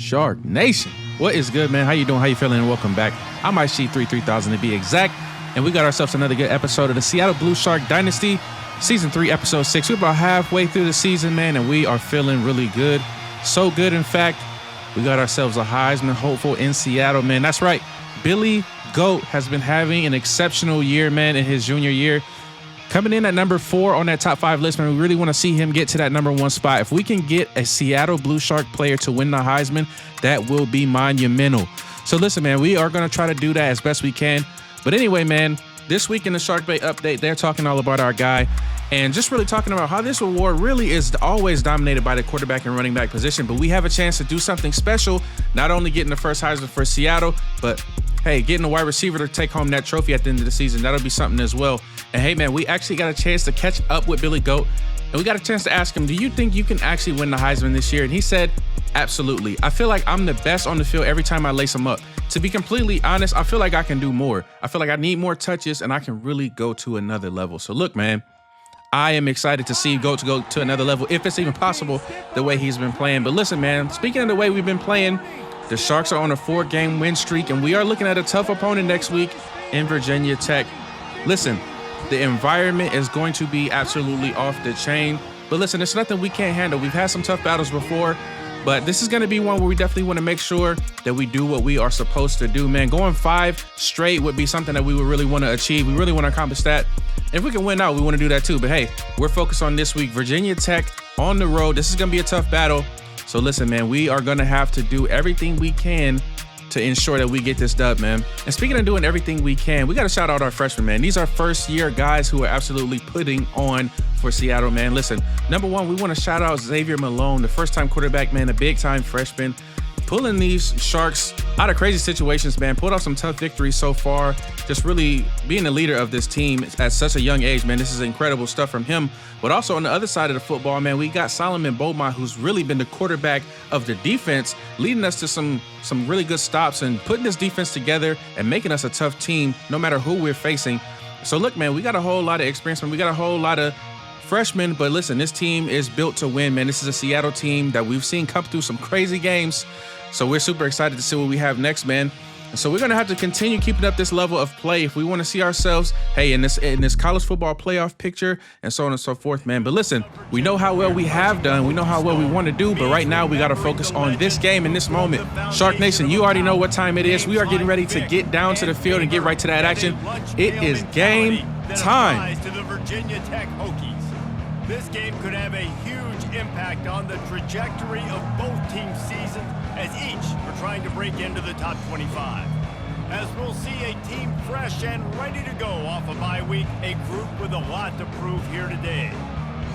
Shark Nation. What is good, man? How you doing? How you feeling? And welcome back. I'm IC3000 to be exact. And we got ourselves another good episode of the Seattle Blue Shark Dynasty, Season 3, Episode 6. We're about halfway through the season, man, and we are feeling really good. So good, in fact, we got ourselves a Heisman hopeful in Seattle, man. That's right. Billy Goat has been having an exceptional year, man, in his junior year. Coming in at number 4 on that top 5 list, man, we really want to see him get to that number 1 spot. If we can get a Seattle Blue Shark player to win the Heisman, that will be monumental. So listen, man, we are going to try to do that as best we can. But anyway, man, this week in the Shark Bait update, they're talking all about our guy and just really talking about how this award really is always dominated by the quarterback and running back position. But we have a chance to do something special, not only getting the first Heisman for Seattle, but hey, getting a wide receiver to take home that trophy at the end of the season. That'll be something as well. And hey, man, we actually got a chance to catch up with Billy Goat. And we got a chance to ask him, do you think you can actually win the Heisman this year? And he said, absolutely. I feel like I'm the best on the field every time I lace him up. To be completely honest, I feel like I can do more. I feel like I need more touches and I can really go to another level. So look, man, I am excited to see Goat to go to another level, if it's even possible, the way he's been playing. But listen, man, speaking of the way we've been playing, the Sharks are on a 4-game win streak, and we are looking at a tough opponent next week in Virginia Tech. Listen, the environment is going to be absolutely off the chain. But listen, it's nothing we can't handle. We've had some tough battles before, but this is going to be one where we definitely want to make sure that we do what we are supposed to do, man. Going 5 straight would be something that we would really want to achieve. We really want to accomplish that. If we can win out, we want to do that too. But hey, we're focused on this week. Virginia Tech on the road. This is going to be a tough battle. So listen, man, we are going to have to do everything we can to ensure that we get this dub, man. And speaking of doing everything we can, we got to shout out our freshmen, man. These are first-year guys who are absolutely putting on for Seattle, man. Listen, number 1, we want to shout out Xavier Malone, the first-time quarterback, man, a big-time freshman, pulling these Sharks out of crazy situations, man. Pulled off some tough victories so far. Just really being the leader of this team at such a young age, man. This is incredible stuff from him. But also on the other side of the football, man, we got Solomon Beaumont, who's really been the quarterback of the defense, leading us to some really good stops and putting this defense together and making us a tough team no matter who we're facing. So look, man, we got a whole lot of experience, man. We got a whole lot of freshmen, but listen, this team is built to win, man. This is a Seattle team that we've seen come through some crazy games. So we're super excited to see what we have next, man. And so we're going to have to continue keeping up this level of play if we want to see ourselves, hey, in this college football playoff picture and so on and so forth, man. But listen, we know how well we have done. We know how well we want to do. But right now, we got to focus on this game in this moment. Shark Nation, you already know what time it is. We are getting ready to get down to the field and get right to that action. It is game time. To the Virginia Tech Hokies. This game could have a huge impact on the trajectory of both teams' seasons, as each are trying to break into the top 25. As we'll see a team fresh and ready to go off a bye week, a group with a lot to prove here today.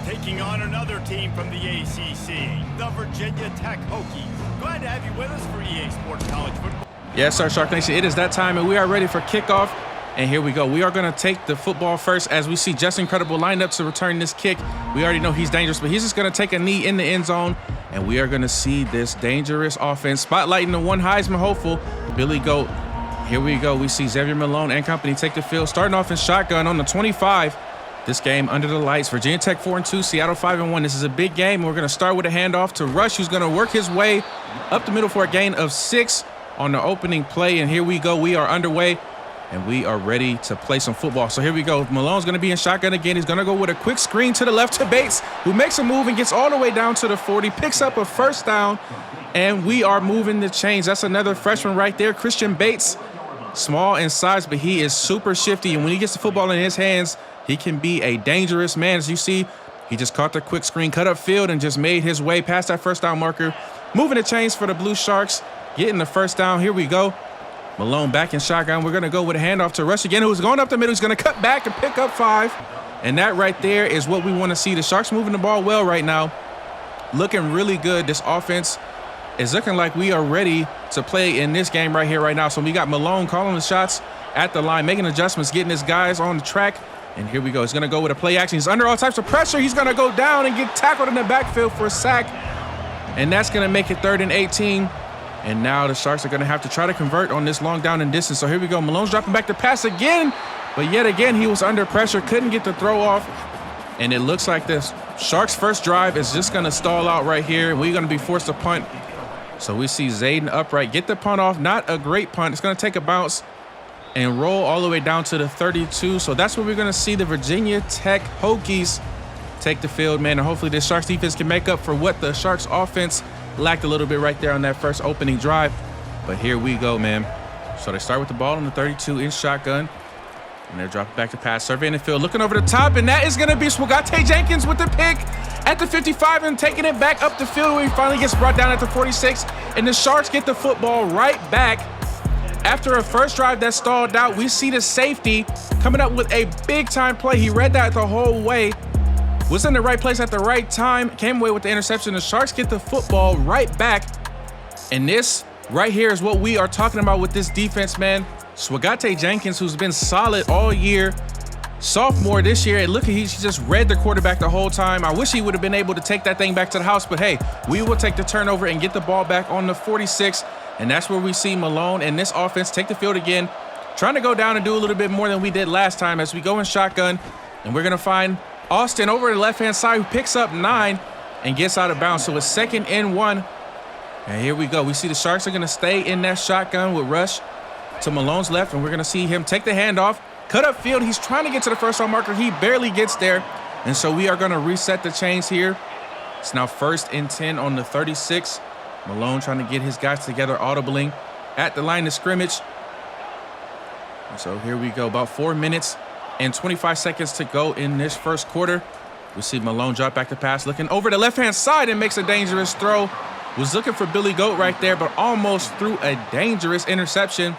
Taking on another team from the ACC, the Virginia Tech Hokies. Glad to have you with us for EA Sports College Football. Yes, sir, Shark Nation. It is that time, and we are ready for kickoff. And here we go. We are going to take the football first as we see Just Incredible lined up to return this kick. We already know he's dangerous, but he's just going to take a knee in the end zone. And we are going to see this dangerous offense spotlighting the one Heisman hopeful, Billy Goat. Here we go. We see Xavier Malone and company take the field, starting off in shotgun on the 25. This game under the lights. Virginia Tech 4-2, Seattle 5-1. This is a big game. We're going to start with a handoff to Rush, who's going to work his way up the middle for a gain of 6 on the opening play. And here we go. We are underway. And we are ready to play some football. So here we go. Malone's going to be in shotgun again. He's going to go with a quick screen to the left to Bates, who makes a move and gets all the way down to the 40, picks up a first down, and we are moving the chains. That's another freshman right there, Christian Bates. Small in size, but he is super shifty. And when he gets the football in his hands, he can be a dangerous man. As you see, he just caught the quick screen, cut up field, and just made his way past that first down marker. Moving the chains for the Blue Sharks, getting the first down. Here we go. Malone back in shotgun. We're going to go with a handoff to Rush again, who's going up the middle. He's going to cut back and pick up 5. And that right there is what we want to see. The Sharks moving the ball well right now. Looking really good. This offense is looking like we are ready to play in this game right here, right now. So we got Malone calling the shots at the line, making adjustments, getting his guys on the track. And here we go. He's going to go with a play action. He's under all types of pressure. He's going to go down and get tackled in the backfield for a sack. And that's going to make it 3rd and 18. And now the Sharks are going to have to try to convert on this long down and distance. So here we go. Malone's dropping back to pass again. But yet again, he was under pressure, couldn't get the throw off. And it looks like this Sharks' first drive is just going to stall out right here. We're going to be forced to punt. So we see Zayden upright, get the punt off. Not a great punt. It's going to take a bounce and roll all the way down to the 32. So that's where we're going to see the Virginia Tech Hokies take the field, man. And hopefully this Sharks defense can make up for what the Sharks offense lacked a little bit right there on that first opening drive. But here we go, man. So they start with the ball on the 32 in shotgun. And they're dropping back to pass, surveying the field, looking over the top, and that is going to be Swagate Jenkins with the pick at the 55 and taking it back up the field where he finally gets brought down at the 46. And the Sharks get the football right back. After a first drive that stalled out, we see the safety coming up with a big-time play. He read that the whole way, was in the right place at the right time, came away with the interception. The Sharks get the football right back. And this right here is what we are talking about with this defense, man. Swagate Jenkins, who's been solid all year, sophomore this year, and look, he just read the quarterback the whole time. I wish he would have been able to take that thing back to the house, but hey, we will take the turnover and get the ball back on the 46, and that's where we see Malone and this offense take the field again, trying to go down and do a little bit more than we did last time as we go in shotgun, and we're going to find Austin over the left-hand side who picks up 9 and gets out of bounds. So it's 2nd and 1, and here we go. We see the Sharks are going to stay in that shotgun with rush to Malone's left, and we're going to see him take the handoff, cut up field. He's trying to get to the first down marker. He barely gets there, and so we are going to reset the chains here. It's now 1st and 10 on the 36. Malone trying to get his guys together, audibling at the line of scrimmage. And so here we go, about 4 minutes and 25 seconds to go in this first quarter. We see Malone drop back to pass, looking over the left-hand side and makes a dangerous throw. Was looking for Billy Goat right there, but almost threw a dangerous interception.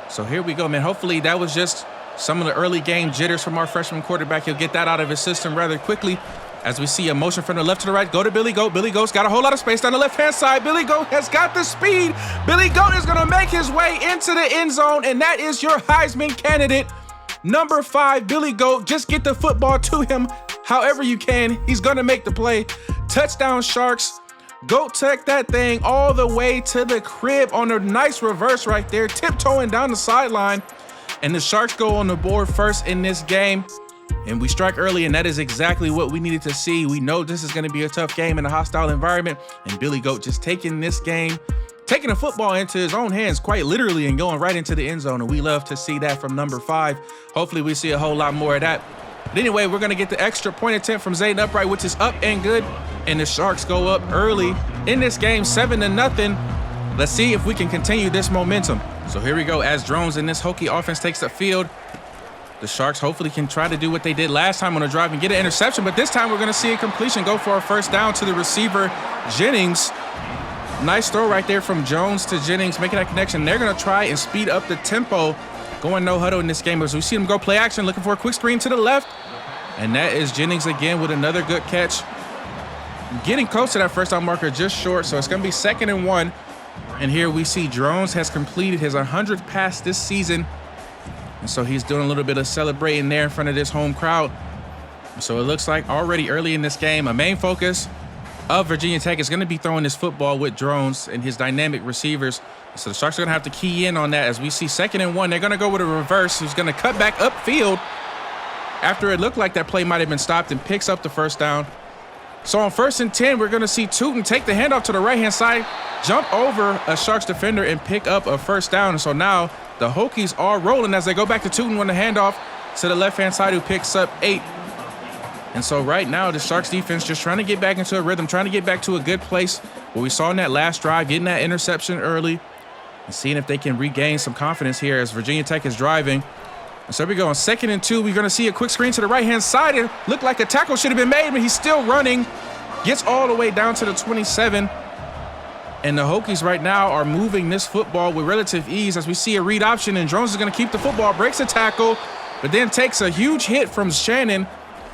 So here we go, man. Hopefully that was just some of the early game jitters from our freshman quarterback. He'll get that out of his system rather quickly as we see a motion from the left to the right. Go to Billy Goat. Billy Goat's got a whole lot of space down the left-hand side. Billy Goat has got the speed. Billy Goat is going to make his way into the end zone, and that is your Heisman candidate, number 5, Billy Goat. Just get the football to him however you can. He's going to make the play. Touchdown, Sharks. Goat took that thing all the way to the crib on a nice reverse right there, tiptoeing down the sideline. And the Sharks go on the board first in this game. And we strike early, and that is exactly what we needed to see. We know this is going to be a tough game in a hostile environment. And Billy Goat just taking this game, taking the football into his own hands quite literally and going right into the end zone. And we love to see that from number 5. Hopefully we see a whole lot more of that. But anyway, we're going to get the extra point attempt from Zayden upright, which is up and good. And the Sharks go up early in this game, 7-0. Let's see if we can continue this momentum. So here we go as Drones in this Hokie offense takes the field. The Sharks hopefully can try to do what they did last time on a drive and get an interception, but this time we're going to see a completion go for a first down to the receiver, Jennings. Nice throw right there from Jones to Jennings, making that connection. They're going to try and speed up the tempo, going no huddle in this game as we see them go play action, looking for a quick screen to the left. And that is Jennings again with another good catch. Getting close to that first down marker, just short, so it's going to be 2nd and 1. And here we see Drones has completed his 100th pass this season. And so he's doing a little bit of celebrating there in front of this home crowd. So it looks like already early in this game, a main focus of Virginia Tech is going to be throwing this football with Drones and his dynamic receivers. So the Sharks are going to have to key in on that as we see 2nd and 1. They're going to go with a reverse who's going to cut back upfield after it looked like that play might have been stopped and picks up the first down. So on 1st and 10, we're going to see Tootin take the handoff to the right-hand side, jump over a Sharks defender and pick up a first down. And so now the Hokies are rolling as they go back to Tootin on the handoff to the left-hand side who picks up 8. And so right now the Sharks defense just trying to get back into a rhythm, trying to get back to a good place. What we saw in that last drive, getting that interception early and seeing if they can regain some confidence here as Virginia Tech is driving. And so we go on 2nd and 2. We're going to see a quick screen to the right-hand side. It looked like a tackle should have been made, but he's still running. Gets all the way down to the 27. And the Hokies right now are moving this football with relative ease as we see a read option, and Jones is going to keep the football, breaks a tackle, but then takes a huge hit from Shannon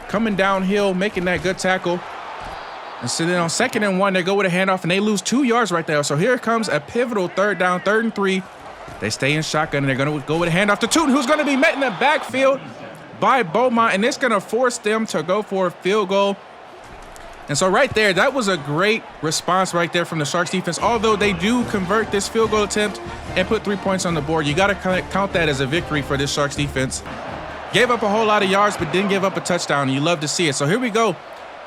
coming downhill, making that good tackle. And so then on 2nd and 1, they go with a handoff, and they lose 2 yards right there. So here comes a pivotal 3rd down, 3rd and 3. They stay in shotgun, and they're going to go with a handoff to Tootin, who's going to be met in the backfield by Beaumont, and it's going to force them to go for a field goal. And so right there, that was a great response right there from the Sharks defense. Although they do convert this field goal attempt and put 3 points on the board, you got to count that as a victory for this Sharks defense. Gave up a whole lot of yards, but didn't give up a touchdown. You love to see it. So here we go.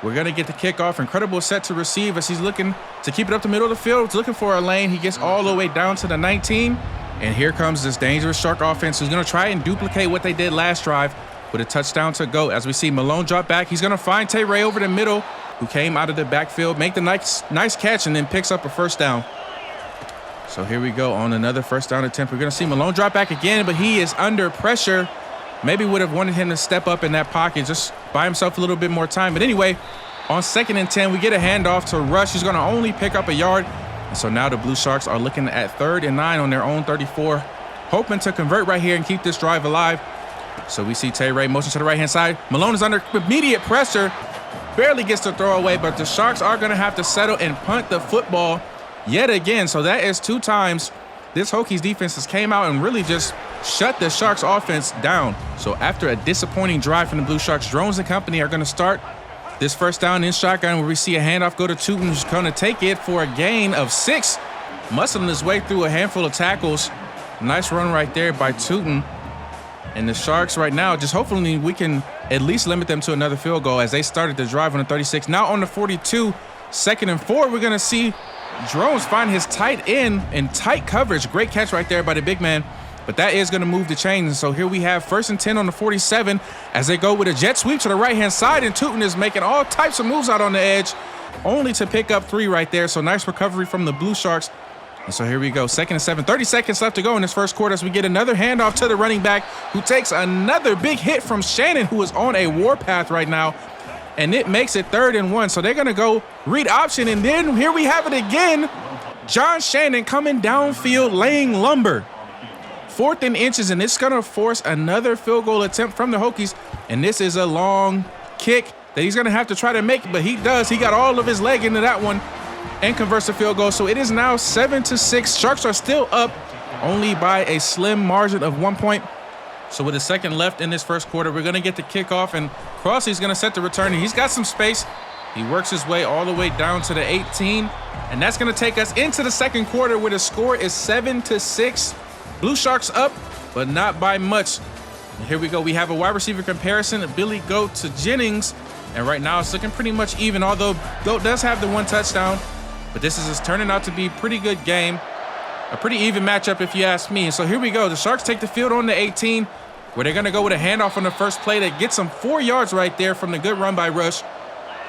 We're going to get the kickoff. Incredible set to receive as he's looking to keep it up the middle of the field. He's looking for a lane. He gets all the way down to the 19. And here comes this dangerous Shark offense who's going to try and duplicate what they did last drive with a touchdown to go. As we see Malone drop back, he's going to find Tay-Ray over the middle, who came out of the backfield, make the nice catch, and then picks up a first down. So here we go on another first down attempt. We're going to see Malone drop back again, but he is under pressure. Maybe would have wanted him to step up in that pocket, just buy himself a little bit more time. But anyway, on 2nd and 10, we get a handoff to Rush. He's going to only pick up a yard. And so now the Blue Sharks are looking at 3rd and 9 on their own 34, hoping to convert right here and keep this drive alive. So we see Tay-Ray motion to the right-hand side. Malone is under immediate pressure, barely gets the throw away, but the Sharks are going to have to settle and punt the football yet again. So that is 2 times this Hokies defense has came out and really just shut the Sharks offense down. So after a disappointing drive from the Blue Sharks, Drones and company are going to start this first down in shotgun, where we see a handoff go to Tootin, who's going to take it for a gain of 6, muscling his way through a handful of tackles. Nice run right there by Tootin. And the Sharks right now, just hopefully we can at least limit them to another field goal as they started the drive on the 36. Now on the 42, 2nd and 4, we're going to see Drones find his tight end in tight coverage. Great catch right there by the big man. But that is going to move the chains. And so here we have 1st and 10 on the 47 as they go with a jet sweep to the right-hand side. And Tootin is making all types of moves out on the edge, only to pick up 3 right there. So nice recovery from the Blue Sharks. And so here we go, 2nd and 7, 30 seconds left to go in this first quarter as we get another handoff to the running back, who takes another big hit from Shannon, who is on a warpath right now. And it makes it 3rd and 1. So they're going to go read option. And then here we have it again. John Shannon coming downfield, laying lumber. 4th and inches, and it's going to force another field goal attempt from the Hokies. And this is a long kick that he's going to have to try to make, but he does. He got all of his leg into that one and converts the field goal. So it is now 7-6. Sharks are still up only by a slim margin of 1 point. So with a second left in this first quarter, we're going to get the kickoff, and Crossley's going to set the return. And he's got some space. He works his way all the way down to the 18, and that's going to take us into the second quarter where the score is 7-6. Blue Sharks up, but not by much. And here we go. We have a wide receiver comparison, Billy Goat to Jennings, and right now it's looking pretty much even, although Goat does have the 1 touchdown. But this is turning out to be a pretty good game, a pretty even matchup if you ask me. And so here we go. The Sharks take the field on the 18, where they're going to go with a handoff on the first play that gets them 4 yards right there from the good run by Rush.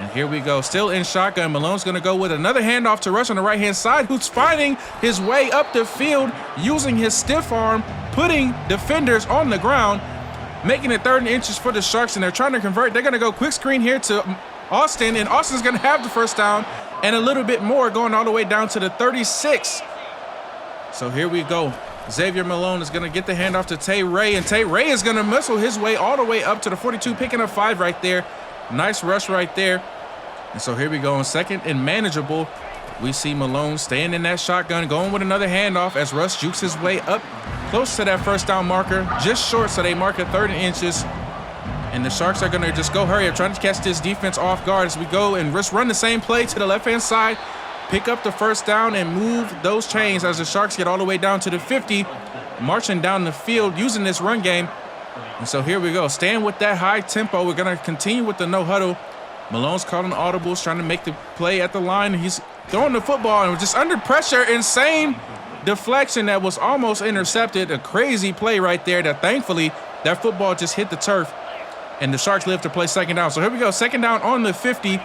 And here we go, still in shotgun. Malone's going to go with another handoff to Rush on the right-hand side, who's finding his way up the field using his stiff arm, putting defenders on the ground, making it 3rd and inches for the Sharks, and they're trying to convert. They're going to go quick screen here to Austin, and Austin's going to have the first down and a little bit more, going all the way down to the 36. So here we go. Xavier Malone is going to get the handoff to Tay-Ray, and Tay-Ray is going to muscle his way all the way up to the 42, picking up 5 right there. Nice rush right there. And so here we go on 2nd and manageable. We see Malone staying in that shotgun, going with another handoff as Russ jukes his way up close to that first down marker, just short, so they mark it 3rd and inches. And the Sharks are going to just go hurry up, trying to catch this defense off guard as we go and just run the same play to the left-hand side, pick up the first down, and move those chains as the Sharks get all the way down to the 50, marching down the field using this run game. And so here we go, staying with that high tempo. We're going to continue with the no huddle. Malone's calling audibles, trying to make the play at the line. He's throwing the football and just under pressure. Insane deflection that was almost intercepted. A crazy play right there that thankfully that football just hit the turf. And the Sharks live to play 2nd down. So here we go, 2nd down on the 50.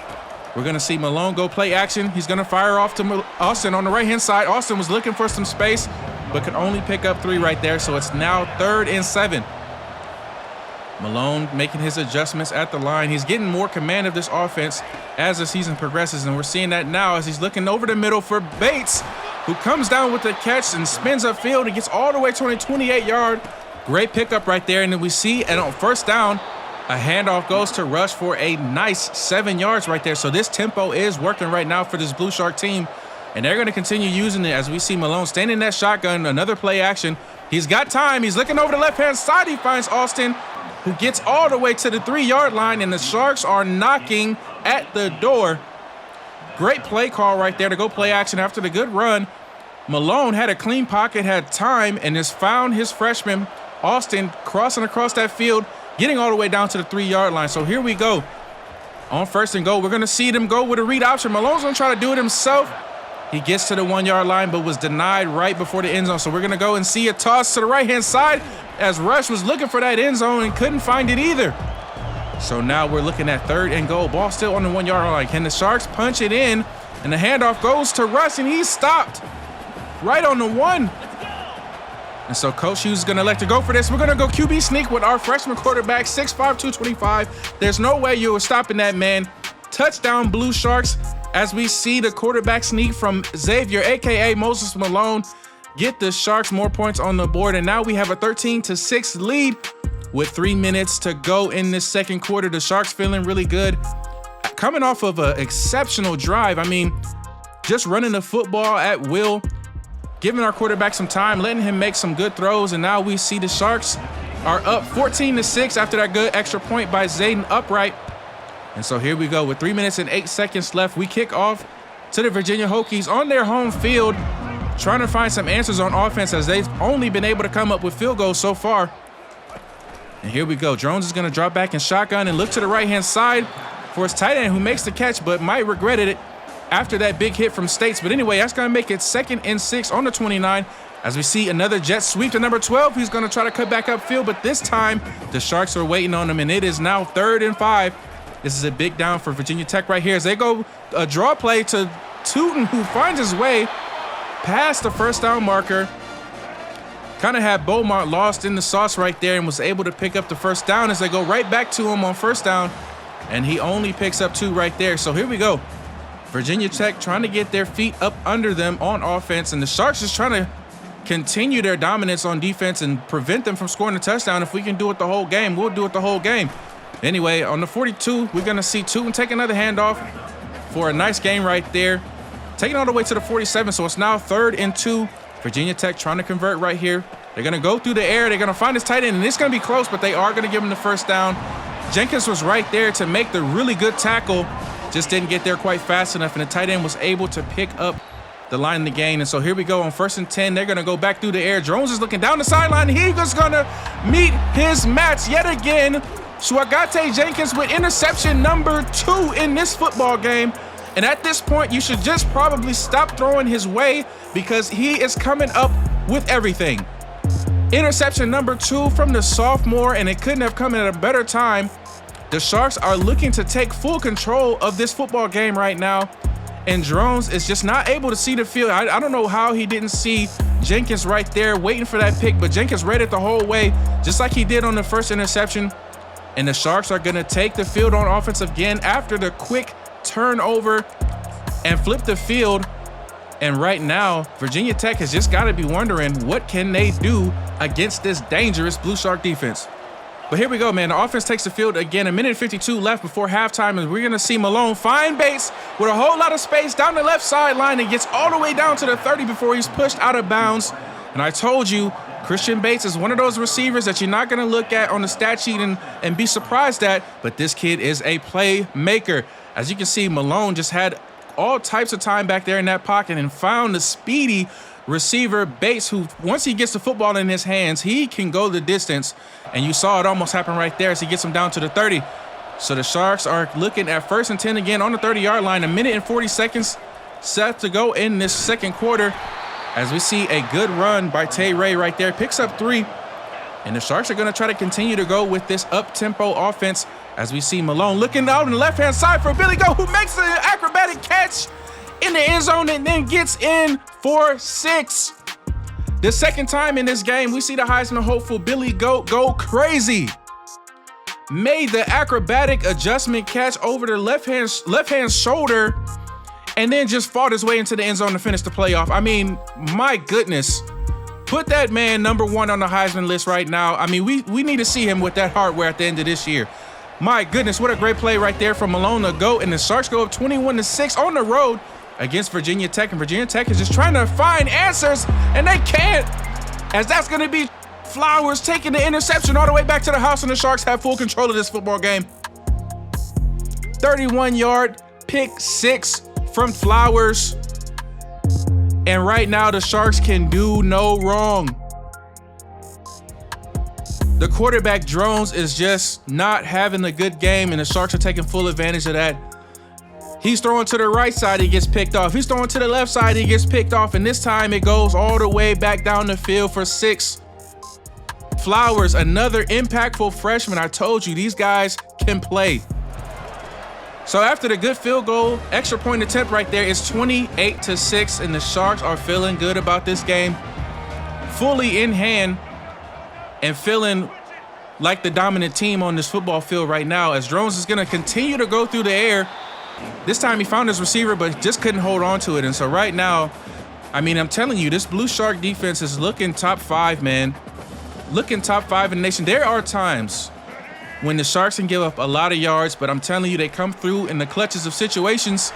We're going to see Malone go play action. He's going to fire off to Austin on the right-hand side. Austin was looking for some space, but could only pick up 3 right there. So it's now 3rd and 7. Malone making his adjustments at the line. He's getting more command of this offense as the season progresses, and we're seeing that now as he's looking over the middle for Bates, who comes down with the catch and spins upfield and gets all the way to a 28-yard. Great pickup right there, and then we see, and on 1st down, a handoff goes to Rush for a nice 7 yards right there. So this tempo is working right now for this Blue Shark team, and they're going to continue using it as we see Malone standing in that shotgun, another play action. He's got time. He's looking over the left-hand side. He finds Austin, who gets all the way to the 3-yard line, and the Sharks are knocking at the door. Great play call right there to go play action after the good run. Malone had a clean pocket, had time, and has found his freshman, Austin, crossing across that field, getting all the way down to the 3-yard line. So here we go. On 1st and goal, we're going to see them go with a read option. Malone's going to try to do it himself. He gets to the 1-yard line, but was denied right before the end zone. So we're going to go and see a toss to the right-hand side as Rush was looking for that end zone and couldn't find it either. So now we're looking at 3rd and goal. Ball still on the 1-yard line. Can the Sharks punch it in? And the handoff goes to Rush, and he's stopped right on the 1. And so Coach Hughes is going to elect to go for this. We're going to go QB sneak with our freshman quarterback, 6'5", 225. There's no way you were stopping that man. Touchdown, Blue Sharks, as we see the quarterback sneak from Xavier, a.k.a. Moses Malone, get the Sharks more points on the board. And now we have a 13-6 lead with 3 minutes to go in this second quarter. The Sharks feeling really good. Coming off of an exceptional drive. I mean, just running the football at will, giving our quarterback some time, letting him make some good throws. And now we see the Sharks are up 14-6 after that good extra point by Zayden Upright. And so here we go with 3 minutes and 8 seconds left. We kick off to the Virginia Hokies on their home field, trying to find some answers on offense as they've only been able to come up with field goals so far. And here we go. Jones is going to drop back in shotgun and look to the right-hand side for his tight end, who makes the catch but might regret it after that big hit from States. But anyway, that's going to make it 2nd and 6 on the 29 as we see another jet sweep to number 12. He's going to try to cut back upfield, but this time the Sharks are waiting on him, and it is now 3rd and 5. This is a big down for Virginia Tech right here as they go a draw play to Tootin, who finds his way past the first down marker. Kind of had Beaumont lost in the sauce right there and was able to pick up the first down as they go right back to him on 1st down, and he only picks up 2 right there. So here we go. Virginia Tech trying to get their feet up under them on offense, and the Sharks just trying to continue their dominance on defense and prevent them from scoring a touchdown. If we can do it the whole game, we'll do it the whole game. Anyway, on the 42, we're going to see Tootin take another handoff for a nice game right there. Taking all the way to the 47, so it's now 3rd and 2. Virginia Tech trying to convert right here. They're going to go through the air. They're going to find his tight end, and it's going to be close, but they are going to give him the first down. Jenkins was right there to make the really good tackle. Just didn't get there quite fast enough, and the tight end was able to pick up the line in the gain. And so here we go on 1st and 10. They're going to go back through the air. Jones is looking down the sideline. He's going to meet his match yet again. Swagate Jenkins with interception number 2 in this football game. And at this point, you should just probably stop throwing his way because he is coming up with everything. Interception number 2 from the sophomore, and it couldn't have come at a better time. The Sharks are looking to take full control of this football game right now, and Drones is just not able to see the field. I don't know how he didn't see Jenkins right there waiting for that pick, but Jenkins read it the whole way, just like he did on the first interception. And the Sharks are going to take the field on offense again after the quick turnover and flip the field. And right now, Virginia Tech has just got to be wondering, what can they do against this dangerous Blue Shark defense? But here we go, man. The offense takes the field again. 1:52 left before halftime, and we're going to see Malone find Bates with a whole lot of space down the left sideline and gets all the way down to the 30 before he's pushed out of bounds. And I told you, Christian Bates is one of those receivers that you're not going to look at on the stat sheet and be surprised at, but this kid is a playmaker. As you can see, Malone just had all types of time back there in that pocket and found the speedy receiver Bates, who once he gets the football in his hands, he can go the distance. And you saw it almost happen right there as he gets him down to the 30. So the Sharks are looking at 1st and 10 again on the 30-yard line. 1:40 set to go in this second quarter as we see a good run by Tay Ray right there. Picks up 3. And the Sharks are going to try to continue to go with this up-tempo offense as we see Malone looking out on the left-hand side for Billy Goat, who makes an acrobatic catch in the end zone and then gets in for 6. The second time in this game, we see the Heisman hopeful Billy Goat go crazy. Made the acrobatic adjustment catch over the left-hand shoulder and then just fought his way into the end zone to finish the playoff. I mean, my goodness. Put that man number 1 on the Heisman list right now. I mean, we need to see him with that hardware at the end of this year. My goodness, what a great play right there from Malone to go. And the Sharks go up 21-6 on the road against Virginia Tech. And Virginia Tech is just trying to find answers, and they can't. As that's going to be Flowers taking the interception all the way back to the house, and the Sharks have full control of this football game. 31-yard pick 6 from Flowers. And right now, the Sharks can do no wrong. The quarterback, Drones, is just not having a good game, and the Sharks are taking full advantage of that. He's throwing to the right side, he gets picked off. He's throwing to the left side, he gets picked off. And this time it goes all the way back down the field for 6. Flowers, another impactful freshman. I told you, these guys can play. So after the good field goal, extra point attempt right there, it's 28-6, and the Sharks are feeling good about this game. Fully in hand and feeling like the dominant team on this football field right now, as Drones is going to continue to go through the air. This time he found his receiver, but just couldn't hold on to it. And so right now, I mean, I'm telling you, this Blue Shark defense is looking top 5, man. Looking top 5 in the nation. There are times when the Sharks can give up a lot of yards, but I'm telling you, they come through in the clutches of situations.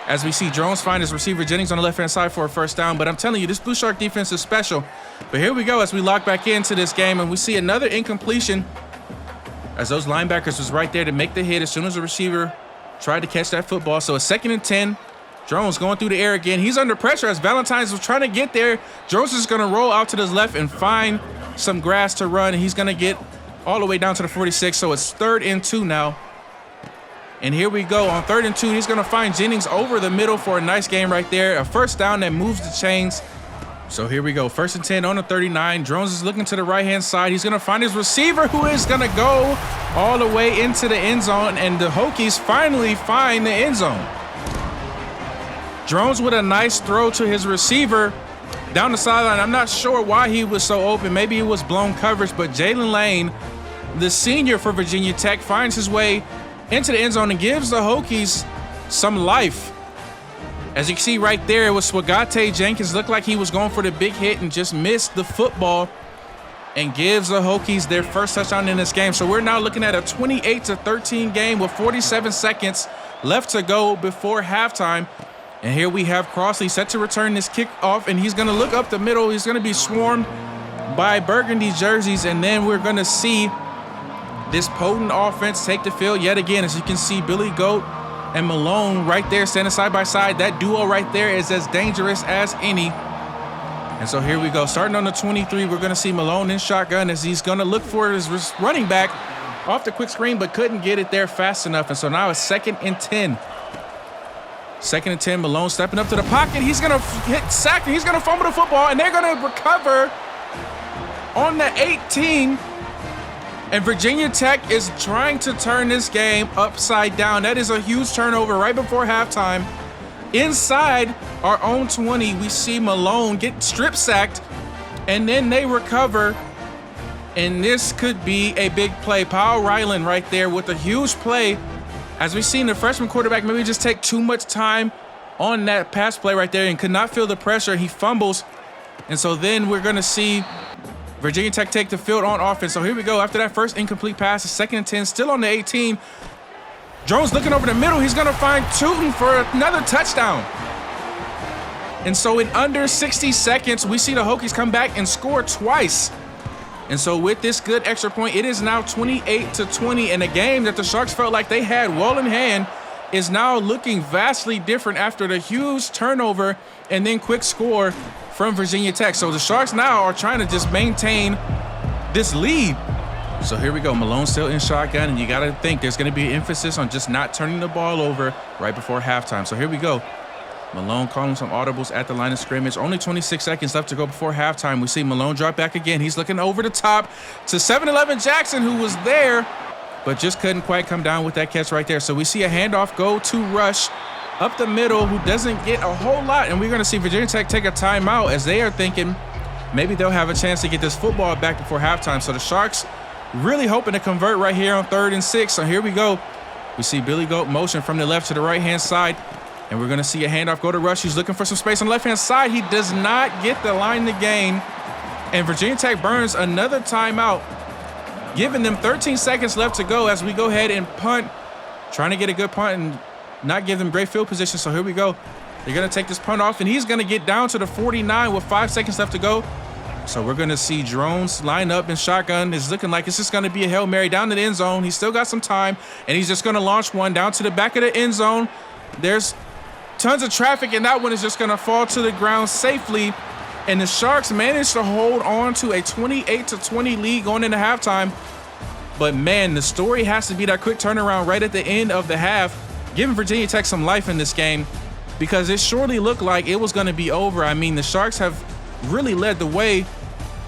As we see Drones find his receiver Jennings on the left-hand side for a first down. But I'm telling you, this Blue Shark defense is special. But here we go as we lock back into this game, and we see another incompletion as those linebackers was right there to make the hit as soon as the receiver tried to catch that football. So a 2nd and 10. Drones going through the air again. He's under pressure as Valentine's was trying to get there. Drones is going to roll out to his left and find some grass to run. He's going to get all the way down to the 46. So it's 3rd and 2 now. And here we go on 3rd and 2. He's going to find Jennings over the middle for a nice game right there. A first down that moves the chains. So here we go. 1st and 10 on the 39. Drones is looking to the right-hand side. He's going to find his receiver, who is going to go all the way into the end zone. And the Hokies finally find the end zone. Drones with a nice throw to his receiver down the sideline. I'm not sure why he was so open. Maybe it was blown coverage, but Jalen Lane, the senior for Virginia Tech, finds his way into the end zone and gives the Hokies some life. As you can see right there, it was Swagate Jenkins. Looked like he was going for the big hit and just missed the football and gives the Hokies their first touchdown in this game. So we're now looking at a 28-13 game with 47 seconds left to go before halftime. And here we have Crossley set to return this kickoff, and he's going to look up the middle. He's going to be swarmed by burgundy jerseys, and then we're going to see this potent offense take the field yet again. As you can see, Billy Goat and Malone right there standing side by side. That duo right there is as dangerous as any. And so here we go. Starting on the 23, we're going to see Malone in shotgun as he's going to look for his running back off the quick screen, but couldn't get it there fast enough. And so now it's 2nd and 10. 2nd and 10, Malone stepping up to the pocket. He's going to hit sack, and he's going to fumble the football, and they're going to recover on the 18. And Virginia Tech is trying to turn this game upside down. That is a huge turnover right before halftime. Inside our own 20, we see Malone get strip sacked, and then they recover. And this could be a big play. Powell Ryland right there with a huge play. As we've seen the freshman quarterback maybe just take too much time on that pass play right there and could not feel the pressure. He fumbles. And so then we're going to see Virginia Tech take the field on offense. So here we go. After that first incomplete pass, it's 2nd and 10, still on the 18. Drones looking over the middle. He's going to find Tootin for another touchdown. And so in under 60 seconds, we see the Hokies come back and score twice. And so with this good extra point, it is now 28-20. And a game that the Sharks felt like they had well in hand is now looking vastly different after the huge turnover and then quick score from Virginia Tech. So the Sharks now are trying to just maintain this lead. So here we go. Malone still in shotgun, and you got to think there's going to be emphasis on just not turning the ball over right before halftime. So here we go. Malone calling some audibles at the line of scrimmage. Only 26 seconds left to go before halftime. We see Malone drop back again. He's looking over the top to 7-11 Jackson, who was there, but just couldn't quite come down with that catch right there. So we see a handoff go to Rush up the middle, who doesn't get a whole lot. And we're going to see Virginia Tech take a timeout as they are thinking maybe they'll have a chance to get this football back before halftime. So the Sharks really hoping to convert right here on 3rd and 6. So here we go. We see Billy Goat motion from the left to the right-hand side. And we're going to see a handoff go to Rush. He's looking for some space on the left-hand side. He does not get the line to gain. And Virginia Tech burns another timeout, giving them 13 seconds left to go as we go ahead and punt, trying to get a good punt and not give them great field position. So here we go. They're going to take this punt off, and he's going to get down to the 49 with 5 seconds left to go. So we're going to see Drones line up in shotgun. It's looking like it's just going to be a Hail Mary down to the end zone. He's still got some time, and he's just going to launch one down to the back of the end zone. There's tons of traffic, and that one is just going to fall to the ground safely And the Sharks managed to hold on to a 28-20 lead going into halftime. But man, the story has to be that quick turnaround right at the end of the half, giving Virginia Tech some life in this game, because it surely looked like it was going to be over. I mean, the Sharks have really led the way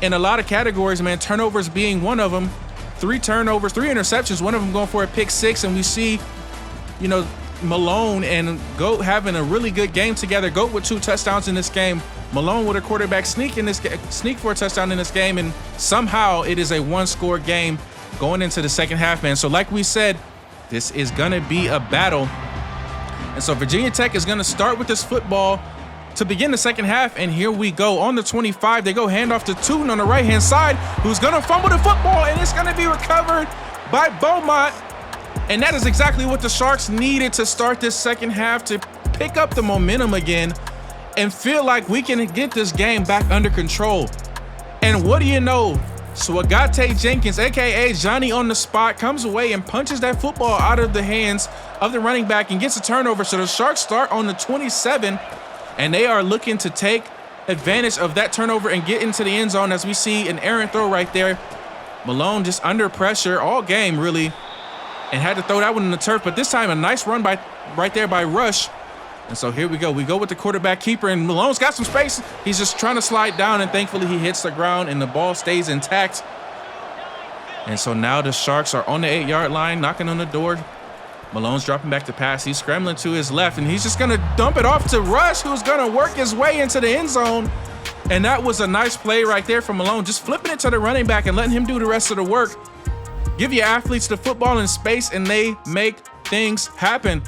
in a lot of categories, man. Turnovers being one of them. 3 turnovers, 3 interceptions, one of them going for a pick 6. And we see, you know, Malone and Goat having a really good game together. Goat with 2 touchdowns in this game. Malone with a quarterback sneak for a touchdown in this game. And somehow it is a 1-score game going into the second half, man. So like we said, this is going to be a battle. And so Virginia Tech is going to start with this football to begin the second half. And here we go. On the 25, they go handoff to Tootin on the right-hand side, who's going to fumble the football, and it's going to be recovered by Beaumont. And that is exactly what the Sharks needed to start this second half, to pick up the momentum again and feel like we can get this game back under control. And what do you know? Swagate Jenkins, aka Johnny on the spot, comes away and punches that football out of the hands of the running back and gets a turnover. So the Sharks start on the 27, and they are looking to take advantage of that turnover and get into the end zone, as we see an errant throw right there. Malone just under pressure all game, really, and had to throw that one in the turf. But this time, a nice run right there by Rush. And so here we go. We go with the quarterback keeper, and Malone's got some space. He's just trying to slide down, and thankfully he hits the ground and the ball stays intact. And so now the Sharks are on the 8-yard line, knocking on the door. Malone's dropping back to pass. He's scrambling to his left, and he's just going to dump it off to Rush, who's going to work his way into the end zone. And that was a nice play right there from Malone, just flipping it to the running back and letting him do the rest of the work. Give your athletes the football in space, and they make things happen.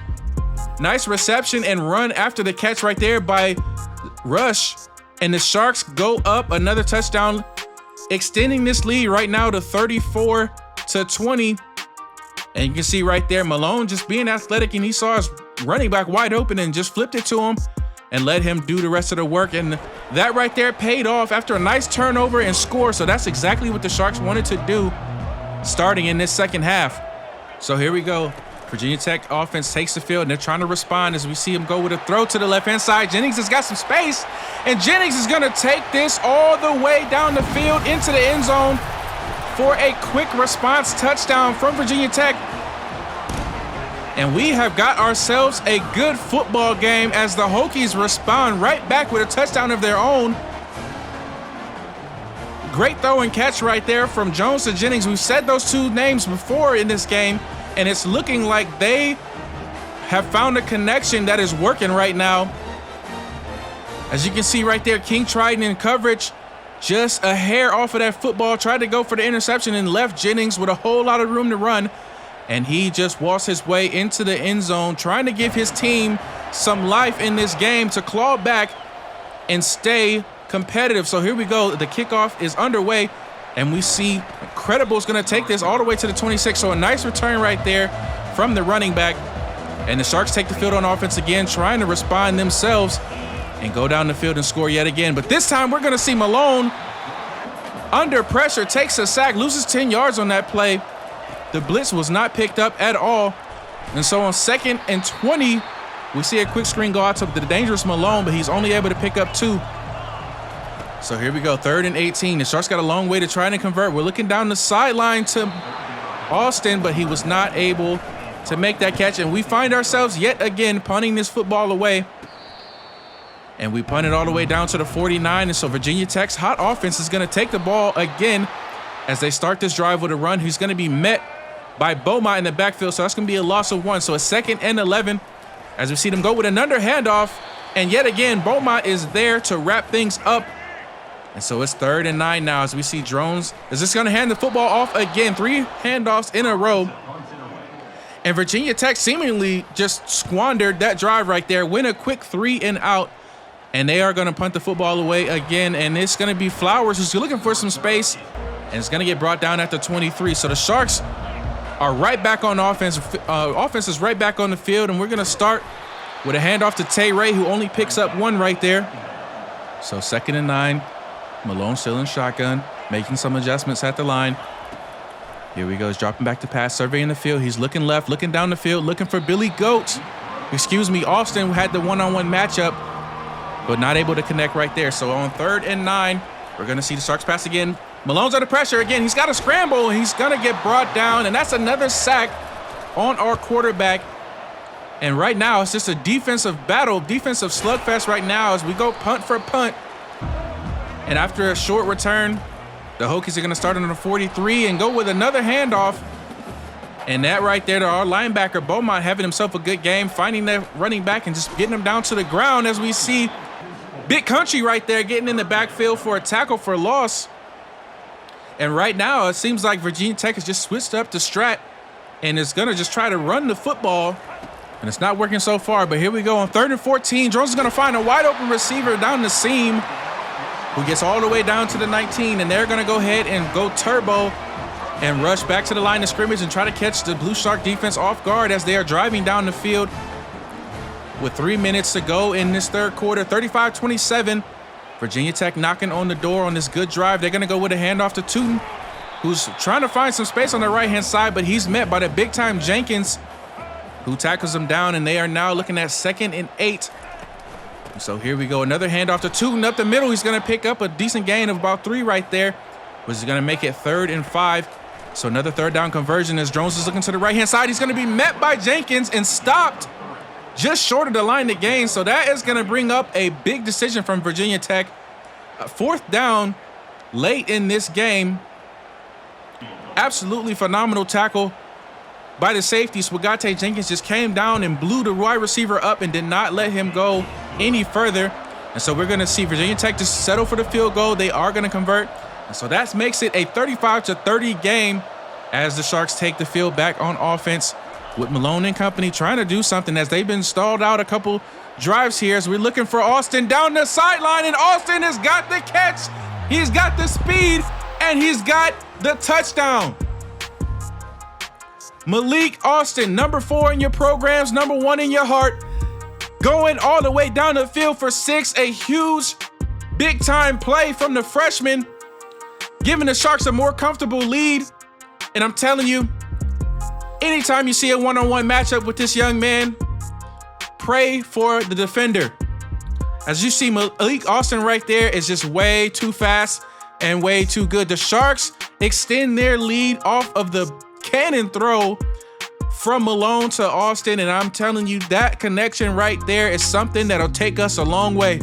Nice reception and run after the catch right there by Rush. And the Sharks go up another touchdown, extending this lead right now to 34-20. And you can see right there, Malone just being athletic, and he saw his running back wide open and just flipped it to him and let him do the rest of the work. And that right there paid off after a nice turnover and score. So that's exactly what the Sharks wanted to do starting in this second half. So here we go. Virginia Tech offense takes the field, and they're trying to respond as we see him go with a throw to the left-hand side. Jennings has got some space, and Jennings is going to take this all the way down the field into the end zone for a quick response touchdown from Virginia Tech. And we have got ourselves a good football game as the Hokies respond right back with a touchdown of their own. Great throw and catch right there from Jones to Jennings. We've said those 2 names before in this game, and it's looking like they have found a connection that is working right now. As you can see right there, King Triton in coverage, just a hair off of that football, tried to go for the interception and left Jennings with a whole lot of room to run. And he just walks his way into the end zone, trying to give his team some life in this game to claw back and stay competitive. So here we go. The kickoff is underway, and we see Incredible's going to take this all the way to the 26. So a nice return right there from the running back. And the Sharks take the field on offense again, trying to respond themselves and go down the field and score yet again. But this time we're going to see Malone under pressure, takes a sack, loses 10 yards on that play. The blitz was not picked up at all. And so on 2nd and 20, we see a quick screen go out to the dangerous Malone, but he's only able to pick up 2. So here we go, 3rd and 18. The Sharks got a long way to try and convert. We're looking down the sideline to Austin, but he was not able to make that catch. And we find ourselves yet again punting this football away. And we punt it all the way down to the 49. And so Virginia Tech's hot offense is going to take the ball again as they start this drive with a run. He's going to be met by Beaumont in the backfield, so that's going to be a loss of 1. So a 2nd and 11 as we see them go with another handoff. And yet again, Beaumont is there to wrap things up. And so it's 3rd and 9 now as we see Drones is just going to hand the football off again. 3 handoffs in a row. And Virginia Tech seemingly just squandered that drive right there. Win a quick 3 and out. And they are going to punt the football away again. And it's going to be Flowers who's looking for some space. And it's going to get brought down at the 23. So the Sharks are right back on offense. Offense is right back on the field. And we're going to start with a handoff to Tay Ray, who only picks up 1 right there. So 2nd and 9. Malone still in shotgun, making some adjustments at the line. Here we go. He's dropping back to pass, surveying the field. He's looking left, looking down the field, looking for Billy Goat. Austin had the one-on-one matchup but not able to connect right there. So on 3rd and 9, we're going to see the Sharks pass again. Malone's under pressure again. He's got to scramble. He's going to get brought down, and that's another sack on our quarterback. And right now, it's just a defensive battle, defensive slugfest right now as we go punt for punt. And after a short return, the Hokies are going to start on the 43 and go with another handoff. And that right there to our linebacker, Beaumont, having himself a good game, finding that running back and just getting him down to the ground as we see Big Country right there getting in the backfield for a tackle for loss. And right now, it seems like Virginia Tech has just switched up to Strat and is going to just try to run the football. And it's not working so far, but here we go on 3rd and 14. Jones is going to find a wide open receiver down the seam who gets all the way down to the 19, and they're going to go ahead and go turbo and rush back to the line of scrimmage and try to catch the Blue Shark defense off guard as they are driving down the field with 3 minutes to go in this 3rd quarter. 35-27. Virginia Tech knocking on the door on this good drive. They're going to go with a handoff to Tootin, who's trying to find some space on the right-hand side, but he's met by the big-time Jenkins, who tackles him down, and they are now looking at 2nd and 8. So here we go, another handoff to Tootin up the middle. He's going to pick up a decent gain of about 3 right there, which is going to make it 3rd and 5. So another 3rd down conversion as Jones is looking to the right-hand side. He's going to be met by Jenkins and stopped just short of the line to gain. So that is going to bring up a big decision from Virginia Tech. 4th down late in this game. Absolutely phenomenal tackle by the safety. Swagate Jenkins just came down and blew the wide receiver up and did not let him go any further. And so we're going to see Virginia Tech just settle for the field goal. They are going to convert. And so that makes it a 35-30 game as the Sharks take the field back on offense with Malone and company trying to do something as they've been stalled out a couple drives here as we're looking for Austin down the sideline, and Austin has got the catch. He's got the speed and he's got the touchdown. Malik Austin, number 4 in your programs, number 1 in your heart, going all the way down the field for 6. A huge, big-time play from the freshman, giving the Sharks a more comfortable lead. And I'm telling you, anytime you see a one-on-one matchup with this young man, pray for the defender. As you see, Malik Austin right there is just way too fast and way too good. The Sharks extend their lead off of the cannon throw from Malone to Austin, and I'm telling you, that connection right there is something that'll take us a long way.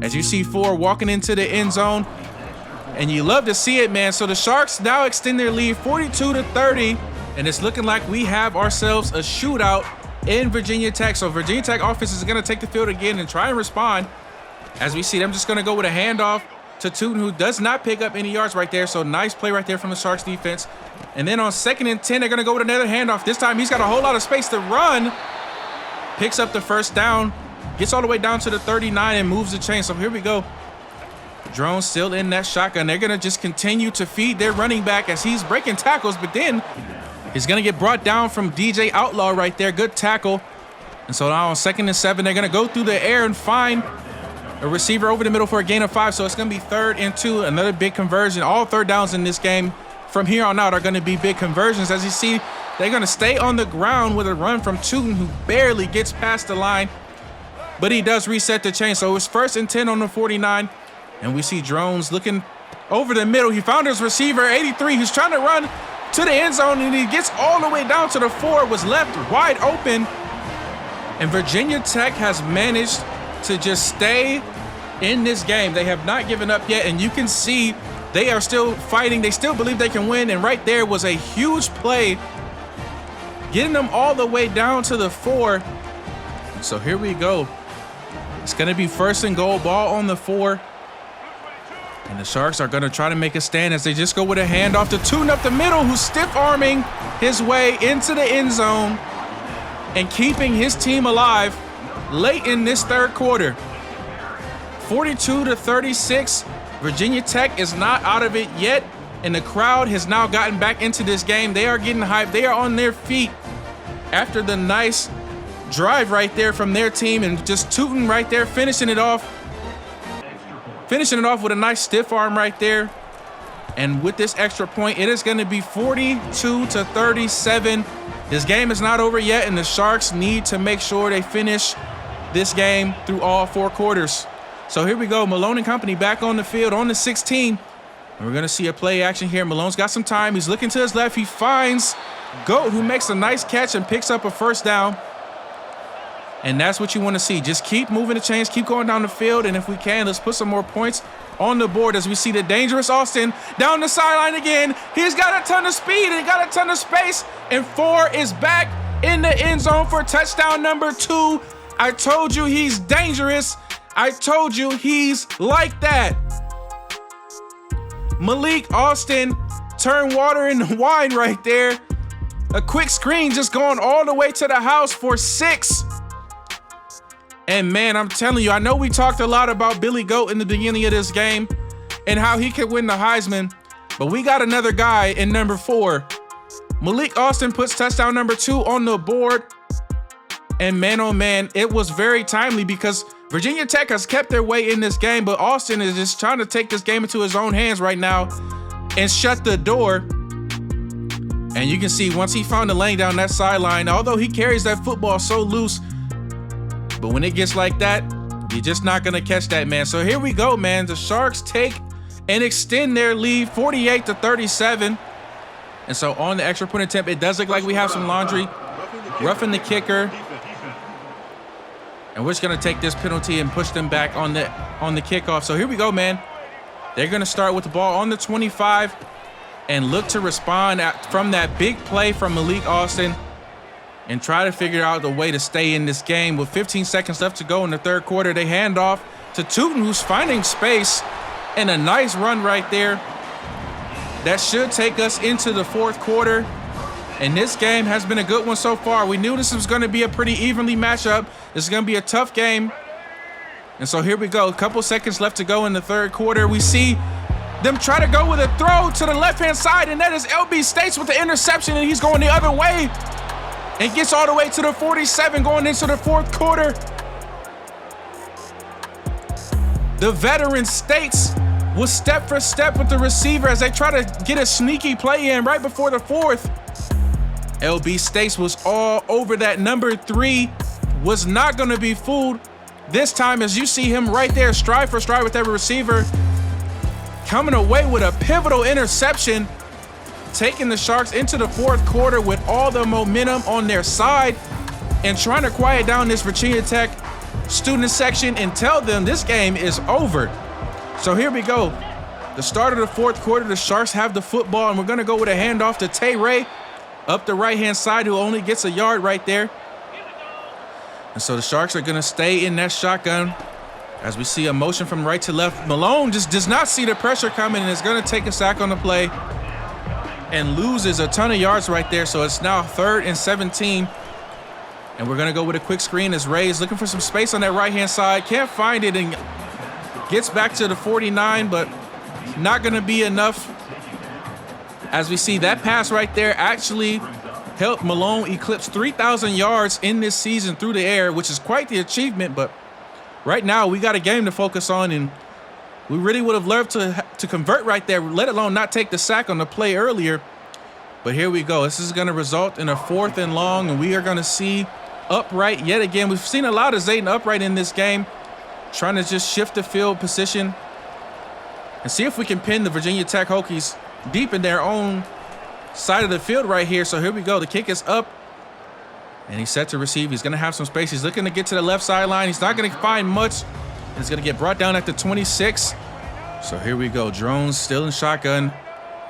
As you see Ford walking into the end zone, and you love to see it, man. So the Sharks now extend their lead 42-30, and it's looking like we have ourselves a shootout in Virginia Tech. So Virginia Tech offense is going to take the field again and try and respond. As we see them just going to go with a handoff to Tootin, who does not pick up any yards right there. So nice play right there from the Sharks defense. And then on 2nd and 10, they're going to go with another handoff. This time he's got a whole lot of space to run. Picks up the 1st down, gets all the way down to the 39 and moves the chain. So here we go. Drone still in that shotgun. They're going to just continue to feed their running back as he's breaking tackles, but then he's going to get brought down from DJ Outlaw right there. Good tackle. And so now on 2nd and 7, they're going to go through the air and find a receiver over the middle for a gain of 5. So it's going to be 3rd and 2, another big conversion. All 3rd downs in this game from here on out are going to be big conversions. As you see, they're going to stay on the ground with a run from Tootin, who barely gets past the line, but he does reset the chain. So it's 1st and 10 on the 49. And we see Drones looking over the middle. He found his receiver, 83, who's trying to run to the end zone, and he gets all the way down to the 4, was left wide open. And Virginia Tech has managed to just stay in this game. They have not given up yet, and you can see they are still fighting. They still believe they can win, and right there was a huge play, getting them all the way down to the 4. So here we go. It's going to be 1st and goal, ball on the 4. And the Sharks are going to try to make a stand as they just go with a handoff to Tootin up the middle, who's stiff-arming his way into the end zone and keeping his team alive late in this 3rd quarter. 42-36. Virginia Tech is not out of it yet, and the crowd has now gotten back into this game. They are getting hyped. They are on their feet after the nice drive right there from their team, and just Tootin right there finishing it off with a nice stiff arm right there. And with this extra point, it is going to be 42-37. This game is not over yet, and the Sharks need to make sure they finish this game through all 4 quarters. So here we go. Malone and company back on the field on the 16. And we're going to see a play action here. Malone's got some time. He's looking to his left. He finds Goat, who makes a nice catch and picks up a first down. And that's what you want to see. Just keep moving the chains, keep going down the field. And if we can, let's put some more points on the board as we see the dangerous Austin down the sideline again. He's got a ton of speed and got a ton of space. And 4 is back in the end zone for touchdown number 2. I told you he's dangerous. I told you he's like that. Malik Austin turned water into wine right there. A quick screen just going all the way to the house for 6. And man, I'm telling you, I know we talked a lot about Billy Goat in the beginning of this game and how he could win the Heisman, but we got another guy in number 4. Malik Austin puts touchdown number 2 on the board. And man, oh man, it was very timely because Virginia Tech has kept their way in this game, but Austin is just trying to take this game into his own hands right now and shut the door. And you can see once he found the lane down that sideline, although he carries that football so loose, but when it gets like that, you're just not going to catch that, man. So here we go, man. The Sharks take and extend their lead 48-37. And so on the extra point attempt, it does look like we have some laundry. Roughing the kicker. And we're just going to take this penalty and push them back on the kickoff. So here we go, man. They're going to start with the ball on the 25 and look to respond from that big play from Malik Austin and try to figure out the way to stay in this game. With 15 seconds left to go in the third quarter, they hand off to Tootin, who's finding space, and a nice run right there. That should take us into the fourth quarter. And this game has been a good one so far. We knew this was going to be a pretty evenly matchup. This is going to be a tough game. And so here we go. A couple seconds left to go in the third quarter. We see them try to go with a throw to the left-hand side, and that is LB States with the interception, and he's going the other way and gets all the way to the 47 going into the fourth quarter. The veteran States was step for step with the receiver as they try to get a sneaky play in right before the fourth. LB States was all over that. Number 3 was not going to be fooled this time as you see him right there stride for stride with every receiver, coming away with a pivotal interception, taking the Sharks into the fourth quarter with all the momentum on their side and trying to quiet down this Virginia Tech student section and tell them this game is over. So here we go. The start of the fourth quarter, the Sharks have the football, and we're going to go with a handoff to Tay Ray up the right-hand side, who only gets a yard right there. And so the Sharks are going to stay in that shotgun as we see a motion from right to left. Malone just does not see the pressure coming and is going to take a sack on the play and loses a ton of yards right there. So it's now 3rd and 17. And we're going to go with a quick screen as Ray is looking for some space on that right-hand side. Can't find it and gets back to the 49, but not going to be enough. As we see that pass right there actually helped Malone eclipse 3,000 yards in this season through the air, which is quite the achievement. But right now we got a game to focus on, and we really would have loved to convert right there, let alone not take the sack on the play earlier. But here we go. This is going to result in a 4th and long, and we are going to see Upright yet again. We've seen a lot of Zayden Upright in this game, trying to just shift the field position and see if we can pin the Virginia Tech Hokies deep in their own side of the field right here. So here we go. The kick is up, and he's set to receive. He's going to have some space. He's looking to get to the left sideline. He's not going to find much. He's going to get brought down at the 26. So here we go. Drones still in shotgun.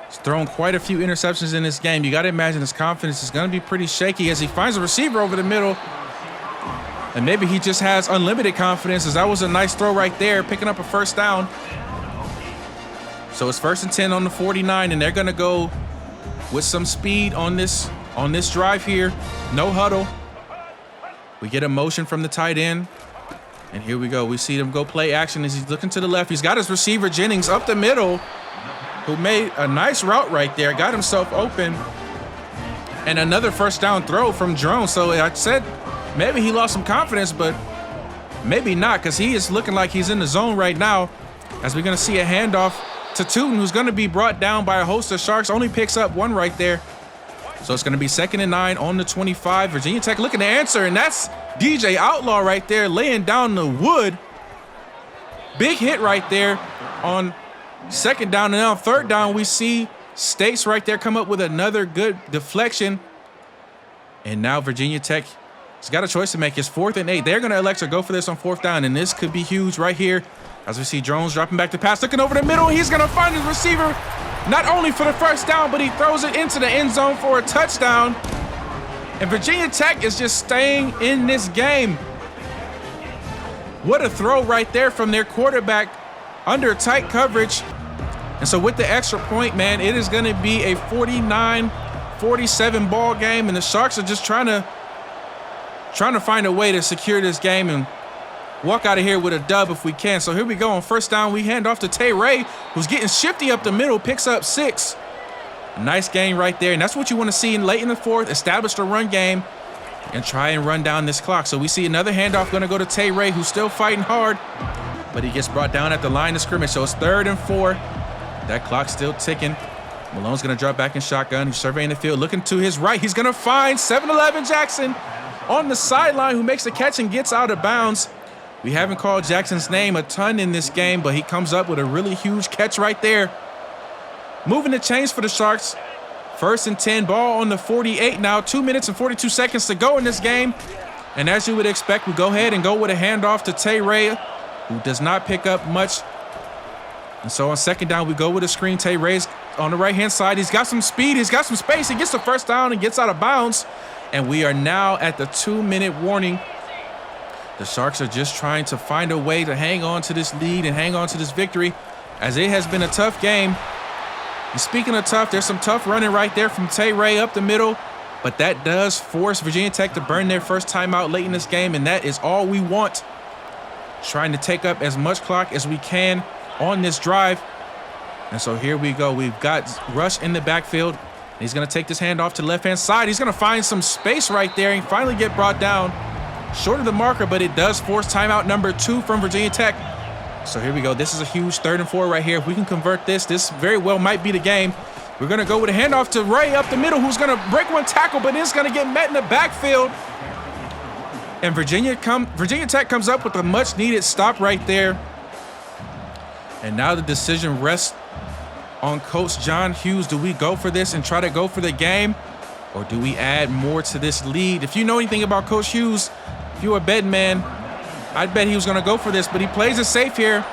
He's thrown quite a few interceptions in this game. You got to imagine his confidence is going to be pretty shaky as he finds a receiver over the middle. And maybe he just has unlimited confidence, as that was a nice throw right there, picking up a first down. So it's 1st and 10 on the 49, and they're going to go with some speed on this drive here. No huddle. We get a motion from the tight end. And here we go. We see him go play action as he's looking to the left. He's got his receiver, Jennings, up the middle, who made a nice route right there, got himself open. And another first down throw from Drone. So I said maybe he lost some confidence, but maybe not, because he is looking like he's in the zone right now, as we're going to see a handoff to Tootin, who's going to be brought down by a host of Sharks. Only picks up 1 right there. So it's going to be 2nd and 9 on the 25. Virginia Tech looking to answer, and that's DJ Outlaw right there laying down the wood. Big hit right there on second down. And on third down, we see States right there come up with another good deflection. And now Virginia Tech has got a choice to make. It's 4th and 8. They're going to elect to go for this on 4th down, and this could be huge right here. As we see Jones dropping back to pass, looking over the middle. He's going to find his receiver, not only for the first down, but he throws it into the end zone for a touchdown. And Virginia Tech is just staying in this game. What a throw right there from their quarterback under tight coverage. And so with the extra point, man, it is going to be a 49-47 ball game, and the Sharks are just trying to find a way to secure this game and walk out of here with a dub if we can. So here we go on 1st down. We hand off to Tay Ray, who's getting shifty up the middle, picks up 6. A nice game right there, and that's what you want to see late in the 4th. Establish the run game and try and run down this clock. So we see another handoff going to go to Tay Ray, who's still fighting hard, but he gets brought down at the line of scrimmage. So it's 3rd and 4. That clock's still ticking. Malone's going to drop back in shotgun. He's surveying the field, looking to his right. He's going to find 7'11" Jackson on the sideline, who makes the catch and gets out of bounds. We haven't called Jackson's name a ton in this game, but he comes up with a really huge catch right there. Moving the chains for the Sharks. 1st and 10, ball on the 48 now. 2 minutes and 42 seconds to go in this game. And as you would expect, we go ahead and go with a handoff to Tay Ray, who does not pick up much. And so on 2nd down, we go with a screen. Tay Ray's on the right-hand side. He's got some speed. He's got some space. He gets the 1st down and gets out of bounds. And we are now at the 2-minute warning. The Sharks are just trying to find a way to hang on to this lead and hang on to this victory, as it has been a tough game. And speaking of tough, there's some tough running right there from Tay Ray up the middle, but that does force Virginia Tech to burn their first timeout late in this game, and that is all we want. Trying to take up as much clock as we can on this drive. And so here we go. We've got Rush in the backfield. He's going to take this handoff to the left-hand side. He's going to find some space right there and finally get brought down. Short of the marker, but it does force timeout number 2 from Virginia Tech. So here we go. This is a huge 3rd and 4 right here. If we can convert this, this very well might be the game. We're going to go with a handoff to Ray up the middle, who's going to break one tackle, but it's going to get met in the backfield. And Virginia Tech comes up with a much-needed stop right there. And now the decision rests on Coach John Hughes. Do we go for this and try to go for the game, or do we add more to this lead? If you know anything about Coach Hughes, if you're a betting man, I'd bet he was going to go for this, but he plays it safe here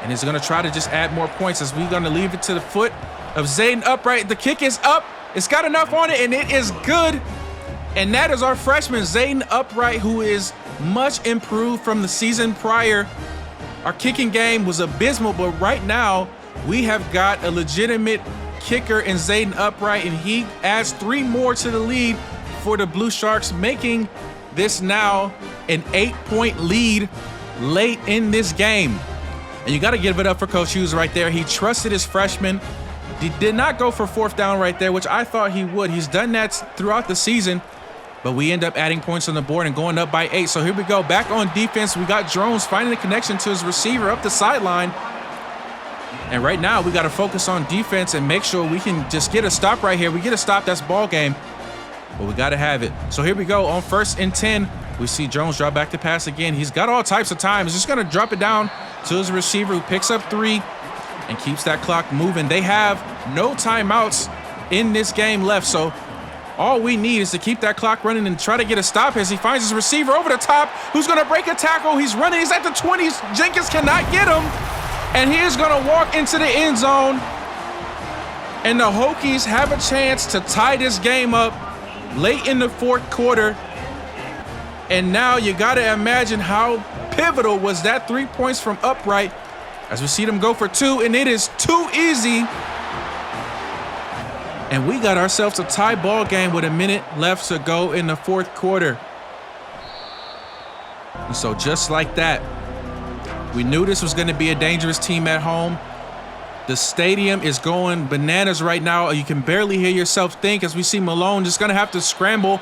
and is going to try to just add more points, as we're going to leave it to the foot of Zayden Upright. The kick is up. It's got enough on it, and it is good. And that is our freshman, Zayden Upright, who is much improved from the season prior. Our kicking game was abysmal, but right now we have got a legitimate kicker in Zayden Upright, and he adds 3 more to the lead for the Blue Sharks, making this now an 8-point lead late in this game. And you got to give it up for Coach Hughes right there. He trusted his freshman. He did not go for 4th down right there, which I thought he would. He's done that throughout the season, but we end up adding points on the board and going up by 8. So here we go, back on defense. We got Jones finding the connection to his receiver up the sideline. And right now we got to focus on defense and make sure we can just get a stop right here. We get a stop, that's ball game, but we got to have it. So here we go on 1st and 10. We see Jones drop back to pass again. He's got all types of time. He's just going to drop it down to his receiver, who picks up 3 and keeps that clock moving. They have no timeouts in this game left, so all we need is to keep that clock running and try to get a stop as he finds his receiver over the top, who's going to break a tackle. He's running. He's at the 20s. Jenkins cannot get him, and he is going to walk into the end zone. And the Hokies have a chance to tie this game up late in the 4th quarter. And now you got to imagine how pivotal was that 3 points from Upright, as we see them go for 2, and it is too easy. And we got ourselves a tie ball game with a minute left to go in the 4th quarter. And so just like that, we knew this was going to be a dangerous team at home. The stadium is going bananas right now. You can barely hear yourself think, as we see Malone just going to have to scramble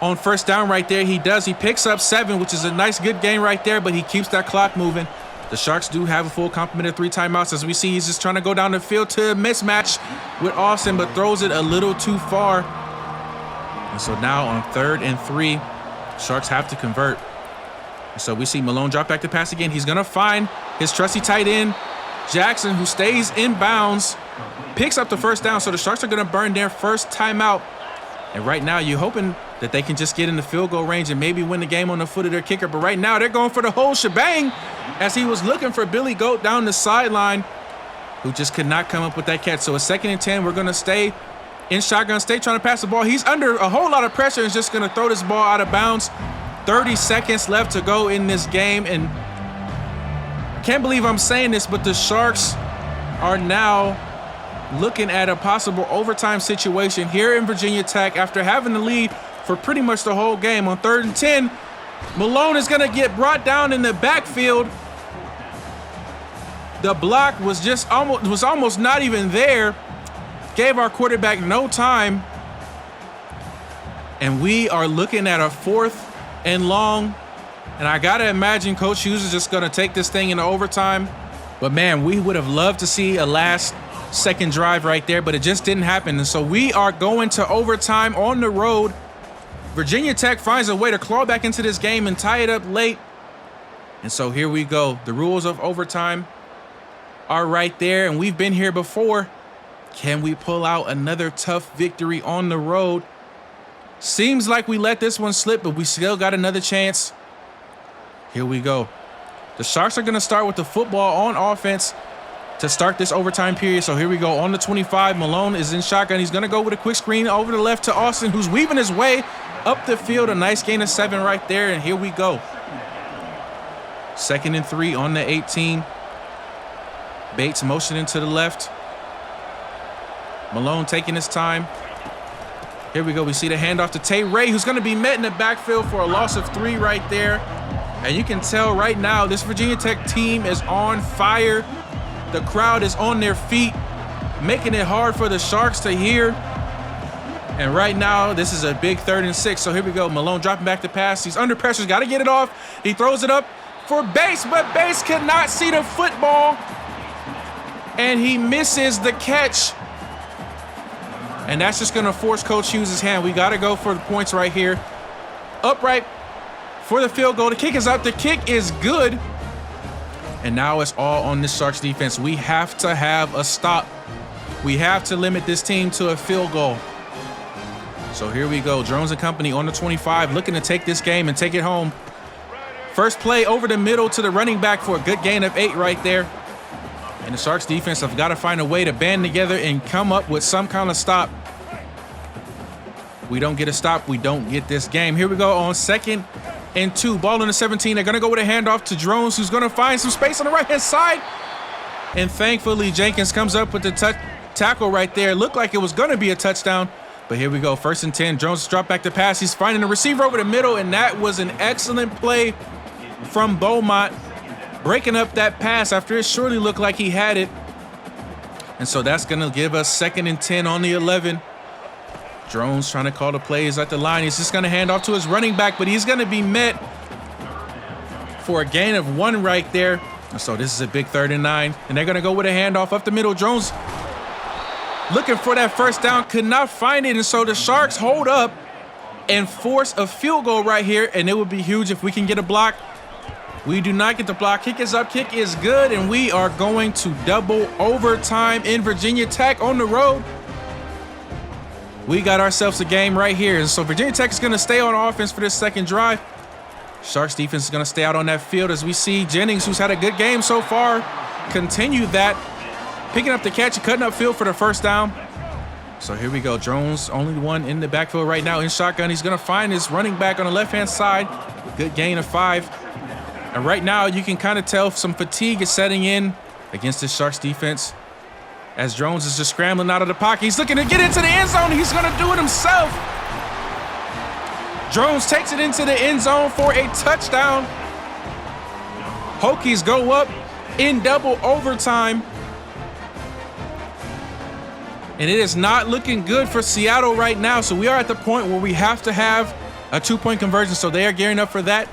on 1st down right there. He does. He picks up 7, which is a nice, good gain right there, but he keeps that clock moving. The Sharks do have a full complement of 3 timeouts. As we see, he's just trying to go down the field to a mismatch with Austin, but throws it a little too far. And so now on 3rd and 3, Sharks have to convert. So we see Malone drop back to pass again. He's going to find his trusty tight end, Jackson, who stays in bounds, picks up the first down. So the Sharks are going to burn their first timeout. And right now you're hoping that they can just get in the field goal range and maybe win the game on the foot of their kicker. But right now they're going for the whole shebang as he was looking for Billy Goat down the sideline, who just could not come up with that catch. So a 2nd and 10, we're going to stay in shotgun, stay trying to pass the ball. He's under a whole lot of pressure and is just going to throw this ball out of bounds. 30 seconds left to go in this game. And I can't believe I'm saying this, but the Sharks are now looking at a possible overtime situation here in Virginia Tech after having the lead for pretty much the whole game. On 3rd and 10, Malone is going to get brought down in the backfield. The block was almost not even there. Gave our quarterback no time. And we are looking at a 4th and long. And I got to imagine Coach Hughes is just going to take this thing into overtime. But man, we would have loved to see a last-second drive right there, but it just didn't happen. And so we are going to overtime on the road. Virginia Tech finds a way to claw back into this game and tie it up late. And so here we go. The rules of overtime are right there, and we've been here before. Can we pull out another tough victory on the road? Seems like we let this one slip, but we still got another chance. Here we go. The Sharks are going to start with the football on offense to start this overtime period. So here we go. On the 25, Malone is in shotgun. He's going to go with a quick screen over the left to Austin, who's weaving his way up the field. A nice gain of 7 right there, and here we go. 2nd and 3 on the 18. Bates motioning to the left. Malone taking his time. Here we go. We see the handoff to Tay Ray, who's going to be met in the backfield for a loss of 3 right there. And you can tell right now this Virginia Tech team is on fire. The crowd is on their feet, making it hard for the Sharks to hear. And right now, this is a big 3rd and 6. So here we go. Malone dropping back to pass. He's under pressure. He's got to get it off. He throws it up for Bates, but Bates could not see the football. And he misses the catch. And that's just going to force Coach Hughes' hand. We got to go for the points right here. Upright for the field goal. The kick is up. The kick is good. And now it's all on the Sharks defense. We have to have a stop. We have to limit this team to a field goal. So here we go. Jones and company on the 25, looking to take this game and take it home. First play over the middle to the running back for a good gain of 8 right there. And the Sharks defense have got to find a way to band together and come up with some kind of stop. We don't get a stop, we don't get this game. Here we go on 2nd and 2. Ball on the 17. They're going to go with a handoff to Drones, who's going to find some space on the right-hand side. And thankfully, Jenkins comes up with the tackle right there. Looked like it was going to be a touchdown. But here we go. 1st and 10. Jones dropped back to pass. He's finding the receiver over the middle, and that was an excellent play from Beaumont, breaking up that pass after it surely looked like he had it. And so that's going to give us 2nd and 10 on the 11. Drones trying to call the plays at the line. He's just going to hand off to his running back, but he's going to be met for a gain of 1 right there. And so this is a big 3rd and 9. And they're going to go with a handoff up the middle. Jones looking for that first down, could not find it. And so the Sharks hold up and force a field goal right here. And it would be huge if we can get a block. We do not get the block. Kick is up. Kick is good. And we are going to double overtime in Virginia Tech on the road. We got ourselves a game right here. And so Virginia Tech is going to stay on offense for this second drive. Sharks defense is going to stay out on that field as we see Jennings, who's had a good game so far, continue that. Picking up the catch and cutting up field for the first down. So here we go. Jones, only one in the backfield right now in shotgun. He's going to find his running back on the left-hand side. Good gain of 5. And right now you can kind of tell some fatigue is setting in against this Sharks defense as Jones is just scrambling out of the pocket. He's looking to get into the end zone. He's going to do it himself. Jones takes it into the end zone for a touchdown. Hokies go up in double overtime. And it is not looking good for Seattle right now. So we are at the point where we have to have a 2-point conversion. So they are gearing up for that.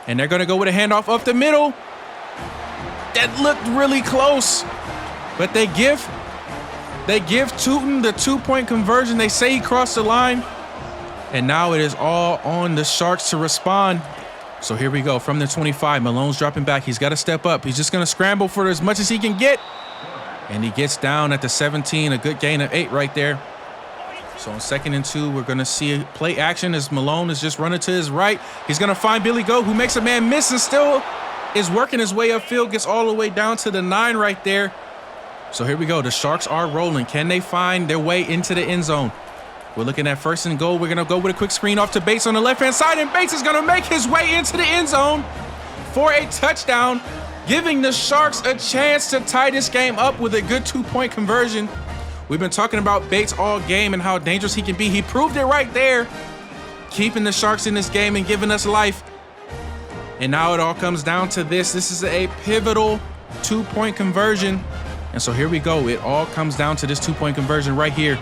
And they're going to go with a handoff up the middle. That looked really close. But they give Tootin the 2-point conversion. They say he crossed the line. And now it is all on the Sharks to respond. So here we go from the 25. Malone's dropping back. He's got to step up. He's just going to scramble for as much as he can get. And he gets down at the 17. A good gain of 8 right there. So on 2nd and 2, we're going to see play action as Malone is just running to his right. He's going to find Billy Goat, who makes a man miss and still is working his way upfield. Gets all the way down to the 9 right there. So here we go. The Sharks are rolling. Can they find their way into the end zone? We're looking at 1st and goal. We're going to go with a quick screen off to Bates on the left-hand side, and Bates is going to make his way into the end zone for a touchdown, giving the Sharks a chance to tie this game up with a good 2-point conversion. We've been talking about Bates all game and how dangerous he can be. He proved it right there, keeping the Sharks in this game and giving us life. And now it all comes down to this. This is a pivotal 2-point conversion. And so here we go. It all comes down to this 2-point conversion right here.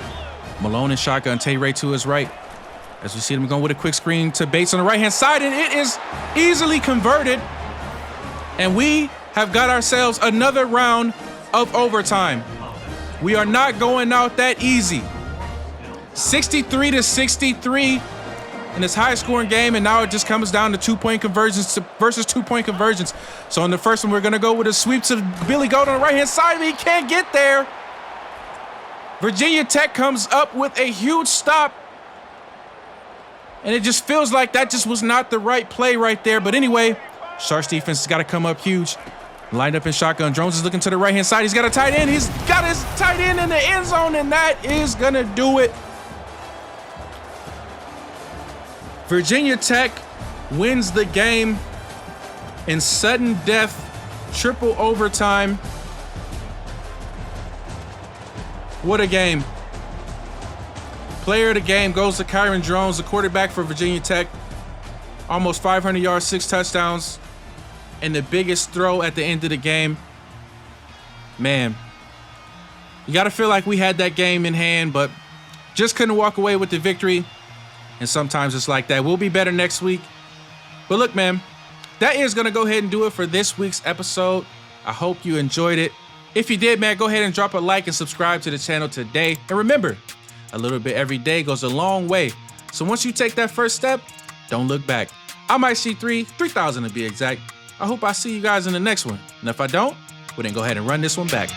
Malone in shotgun, Tay Ray to his right. As we see them going with a quick screen to Bates on the right-hand side, and it is easily converted. And we have got ourselves another round of overtime. We are not going out that easy. 63-63 in this high-scoring game, and now it just comes down to 2-point conversions versus 2-point conversions. So in the first one, we're going to go with a sweep to Billy Goat on the right-hand side, but he can't get there. Virginia Tech comes up with a huge stop, and it just feels like that just was not the right play right there. But anyway, Sharks defense has got to come up huge. Lined up in shotgun. Jones is looking to the right-hand side. He's got a tight end. He's got his tight end in the end zone, and that is going to do it. Virginia Tech wins the game in sudden death, triple overtime. What a game. Player of the game goes to Kyron Jones, the quarterback for Virginia Tech. Almost 500 yards, 6 touchdowns, and the biggest throw at the end of the game. Man, you got to feel like we had that game in hand, but just couldn't walk away with the victory. And sometimes it's like that. We'll be better next week. But look, man, that is going to go ahead and do it for this week's episode. I hope you enjoyed it. If you did, man, go ahead and drop a like and subscribe to the channel today. And remember, a little bit every day goes a long way. So once you take that first step, don't look back. I'm IC3, 3000 to be exact. I hope I see you guys in the next one. And if I don't, well then go ahead and run this one back.